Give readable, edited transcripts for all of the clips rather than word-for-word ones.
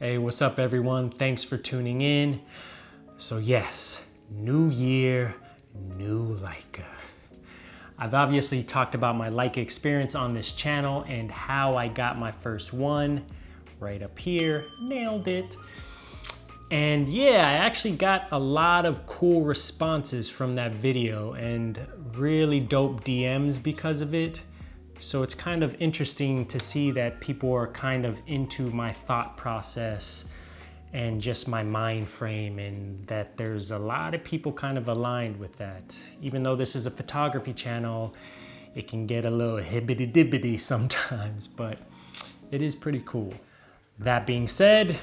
Hey, what's up everyone? Thanks for tuning in. So yes, new year, new Leica. I've obviously talked about my Leica experience on this channel and how I got my first one right up here, nailed it. And yeah, I actually got a lot of cool responses from that video and really dope DMs because of it. So it's kind of interesting to see that people are kind of into my thought process and just my mind frame, and that there's a lot of people kind of aligned with that. Even though this is a photography channel, it can get a little hibbity-dibbity sometimes, but it is pretty cool. That being said,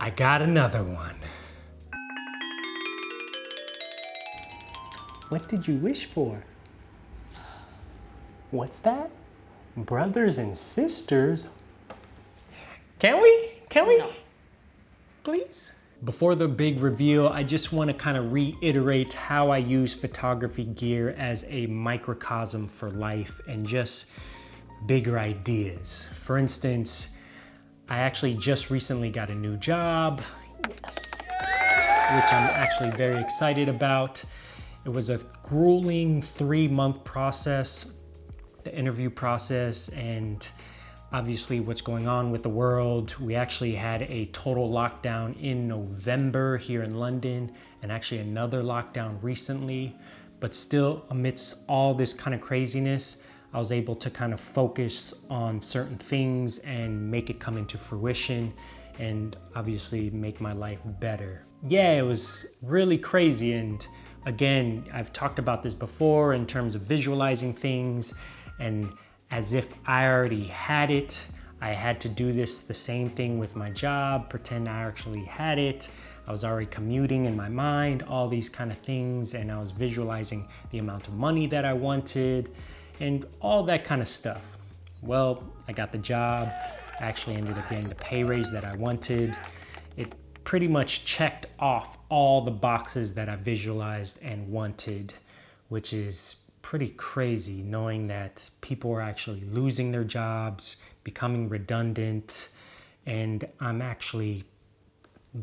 I got another one. What did you wish for? What's that? Brothers and sisters? Can we? No. Please? Before the big reveal, I just want to kind of reiterate how I use photography gear as a microcosm for life and just bigger ideas. For instance, I actually just recently got a new job, yes, which I'm actually very excited about. It was a grueling 3-month process, the interview process, and obviously what's going on with the world. We actually had a total lockdown in November here in London, and actually another lockdown recently. But still, amidst all this kind of craziness, I was able to kind of focus on certain things and make it come into fruition and obviously make my life better. Yeah, it was really crazy. And again, I've talked about this before in terms of visualizing things, and as if I already had it, I had to do this the same thing with my job, pretend I actually had it. I was already commuting in my mind, all these kind of things, and I was visualizing the amount of money that I wanted and all that kind of stuff. Well, I got the job. I actually ended up getting the pay raise that I wanted. It pretty much checked off all the boxes that I visualized and wanted, which is pretty crazy, knowing that people are actually losing their jobs, becoming redundant, and I'm actually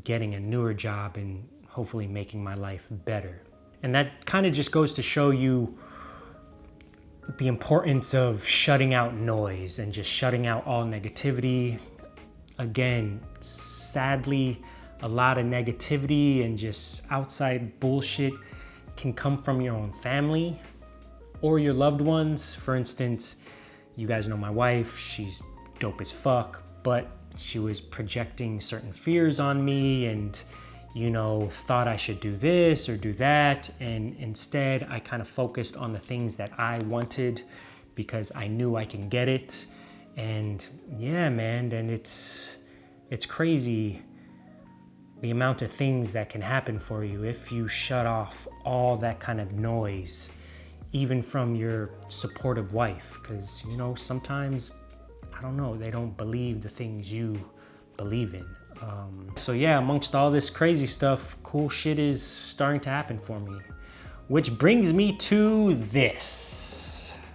getting a newer job and hopefully making my life better. And that kind of just goes to show you the importance of shutting out noise and just shutting out all negativity. Again, sadly, a lot of negativity and just outside bullshit can come from your own family or your loved ones. For instance, you guys know my wife, she's dope as fuck, but she was projecting certain fears on me and, you know, thought I should do this or do that. And instead, I kind of focused on the things that I wanted because I knew I can get it. And yeah, man, and it's crazy the amount of things that can happen for you if you shut off all that kind of noise, even from your supportive wife, because, you know, sometimes, I don't know, they don't believe the things you believe in. So yeah, amongst all this crazy stuff, cool shit is starting to happen for me. Which brings me to this.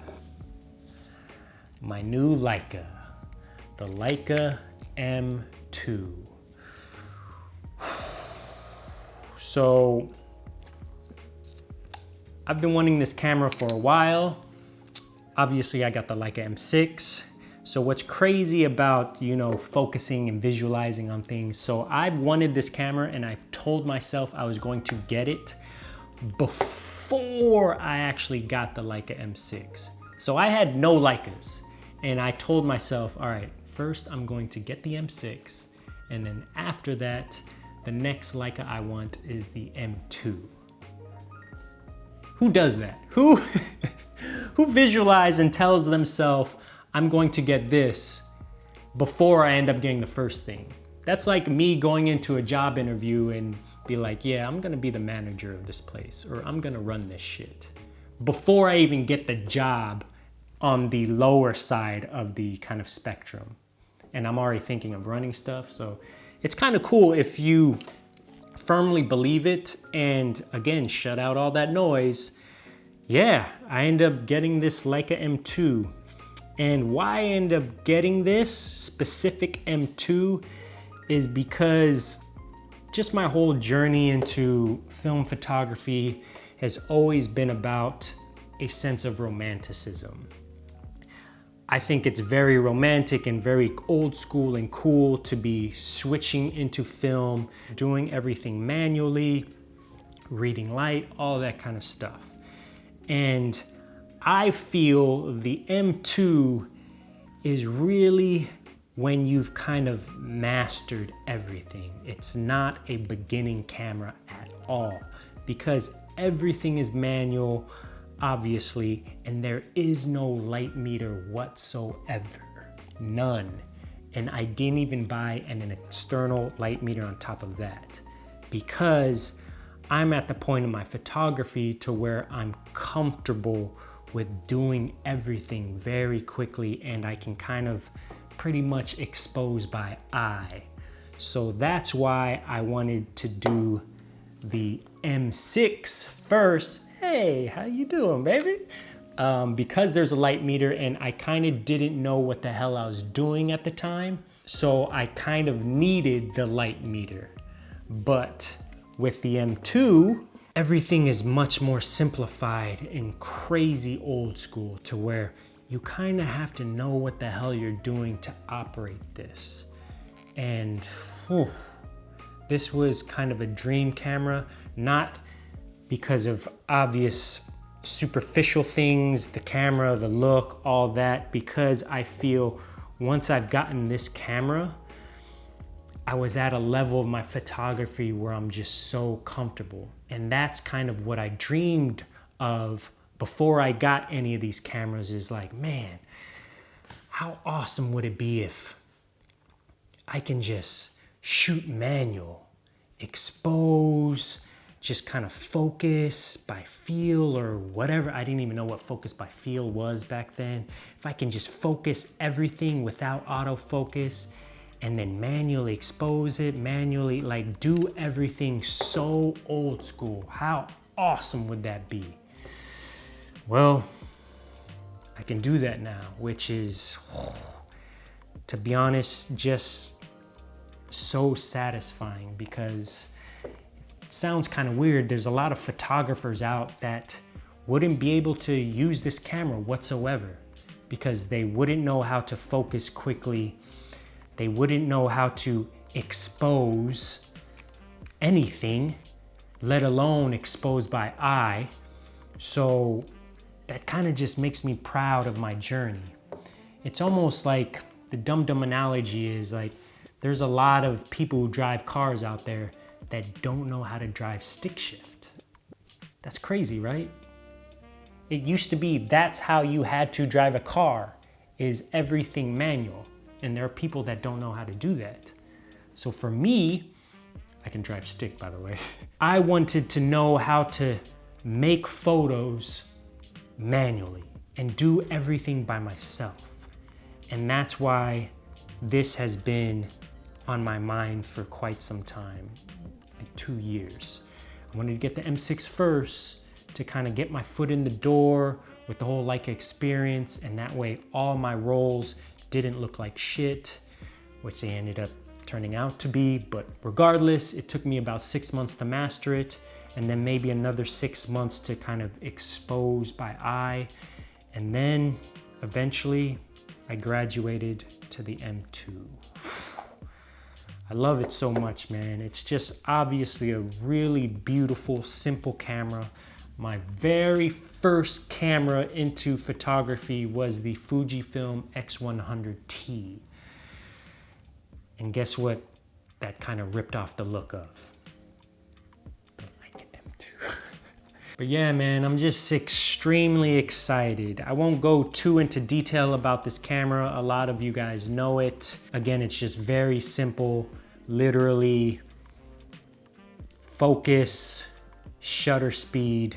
My new Leica, the Leica M2. So, I've been wanting this camera for a while. Obviously, I got the Leica M6. So what's crazy about, you know, focusing and visualizing on things, so I've wanted this camera and I've told myself I was going to get it before I actually got the Leica M6. So I had no Leicas and I told myself, all right, first I'm going to get the M6, and then after that, the next Leica I want is the M2. Who does that? Who visualizes and tells themselves, I'm going to get this before I end up getting the first thing? That's like me going into a job interview and be like, yeah, I'm gonna be the manager of this place, or I'm gonna run this shit, before I even get the job on the lower side of the kind of spectrum. And I'm already thinking of running stuff. So it's kind of cool if you firmly believe it and, again, shut out all that noise. Yeah, I end up getting this Leica M2. And why I end up getting this specific M2 is because just my whole journey into film photography has always been about a sense of romanticism. I think it's very romantic and very old school and cool to be switching into film, doing everything manually, reading light, all that kind of stuff. And I feel the M2 is really when you've kind of mastered everything. It's not a beginning camera at all because everything is manual, obviously, and there is no light meter whatsoever, none. And I didn't even buy an external light meter on top of that because I'm at the point in my photography to where I'm comfortable with doing everything very quickly and I can kind of pretty much expose by eye. So that's why I wanted to do the M6 first. Hey, how you doing, baby? Because there's a light meter and I kind of didn't know what the hell I was doing at the time. So I kind of needed the light meter. But with the M2, everything is much more simplified and crazy old school to where you kind of have to know what the hell you're doing to operate this. And this was kind of a dream camera, not because of obvious superficial things, the camera, the look, all that, because I feel once I've gotten this camera, I was at a level of my photography where I'm just so comfortable. And that's kind of what I dreamed of before I got any of these cameras, is like, man, how awesome would it be if I can just shoot manual, expose, just kind of focus by feel or whatever. I didn't even know what focus by feel was back then. If I can just focus everything without autofocus and then manually expose it, manually like do everything so old school. How awesome would that be? Well, I can do that now, which is, to be honest, just so satisfying because it sounds kind of weird. There's a lot of photographers out that wouldn't be able to use this camera whatsoever because they wouldn't know how to focus quickly. They wouldn't know how to expose anything, let alone expose by eye. So that kind of just makes me proud of my journey. It's almost like the dumb analogy is like, there's a lot of people who drive cars out there that don't know how to drive stick shift. That's crazy, right? It used to be that's how you had to drive a car, is everything manual. And there are people that don't know how to do that. So for me, I can drive stick, by the way. I wanted to know how to make photos manually and do everything by myself. And that's why this has been on my mind for quite some time, like 2 years. I wanted to get the M6 first to kind of get my foot in the door with the whole Leica experience, and that way all my rolls didn't look like shit, which they ended up turning out to be. But regardless, it took me about 6 months to master it, and then maybe another 6 months to kind of expose by eye. And then eventually I graduated to the M2. I love it so much, man. It's just obviously a really beautiful, simple camera. My very first camera into photography was the Fujifilm X100T. And guess what that kind of ripped off the look of? The Leica M2. But yeah, man, I'm just extremely excited. I won't go too into detail about this camera. A lot of you guys know it. Again, it's just very simple. Literally focus, shutter speed,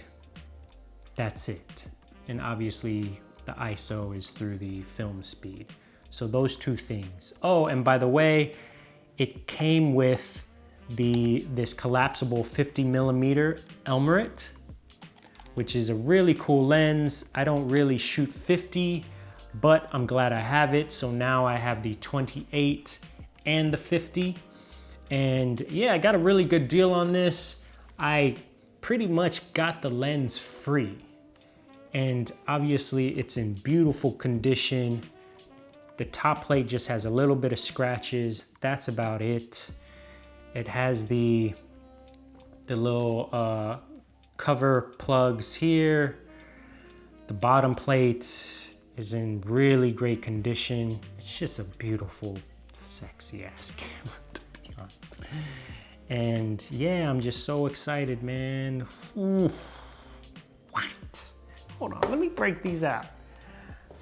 that's it. And obviously the ISO is through the film speed. So those two things. Oh, and by the way, it came with this collapsible 50mm Elmerit, which is a really cool lens. I don't really shoot 50, but I'm glad I have it. So now I have the 28 and the 50. And yeah, I got a really good deal on this. I pretty much got the lens free. And obviously it's in beautiful condition. The top plate just has a little bit of scratches. That's about it. It has the little cover plugs here. The bottom plate is in really great condition. It's just a beautiful, sexy ass camera, to be honest. And yeah, I'm just so excited, man. Ooh. What? Hold on, let me break these out.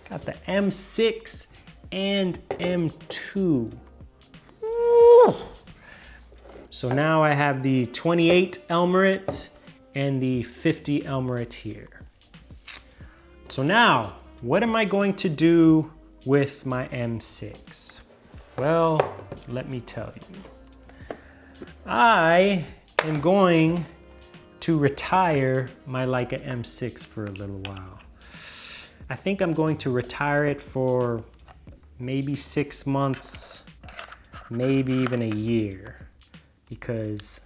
Got the M6 and M2. Ooh. So now I have the 28 Elmerit and the 50 Elmerit here. So now, what am I going to do with my M6? Well, let me tell you. I am going to retire my Leica M6 for a little while. I think I'm going to retire it for maybe 6 months, maybe even a year, because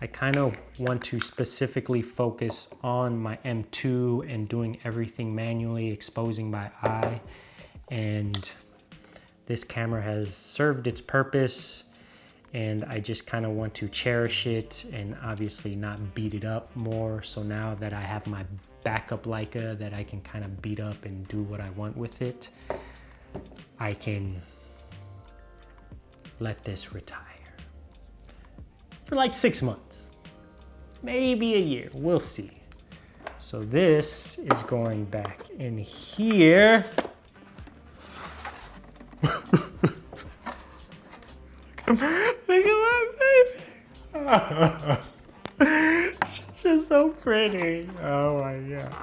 I kind of want to specifically focus on my M2 and doing everything manually, exposing by eye. And this camera has served its purpose, and I just kind of want to cherish it and obviously not beat it up more. So now that I have my backup Leica that I can kind of beat up and do what I want with it, I can let this retire for like 6 months, maybe a year, we'll see. So this is going back in here. Look at my baby. She's just so pretty. Oh my God.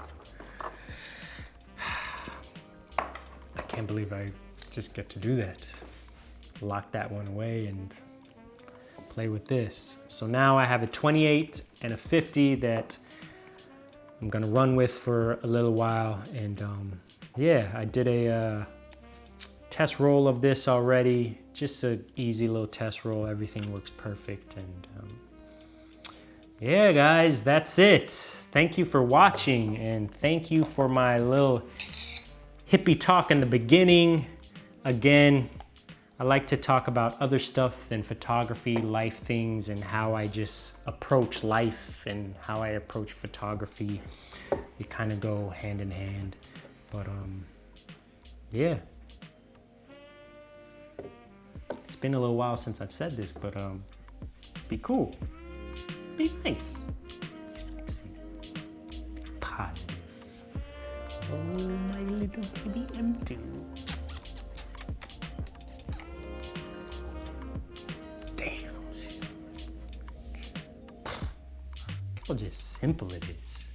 I can't believe I just get to do that. Lock that one away and play with this. So now I have a 28 and a 50 that I'm gonna run with for a little while. And yeah, I did a test roll of this already. Just an easy little test roll. Everything works perfect. And yeah, guys, that's it. Thank you for watching, and thank you for my little hippie talk in the beginning. Again, I like to talk about other stuff than photography, life things, and how I just approach life and how I approach photography. They kind of go hand in hand. But yeah. It's been a little while since I've said this, but be cool, be nice, be sexy, be positive. Oh, my little baby M2. How just simple it is.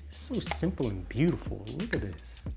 Just so simple and beautiful. Look at this.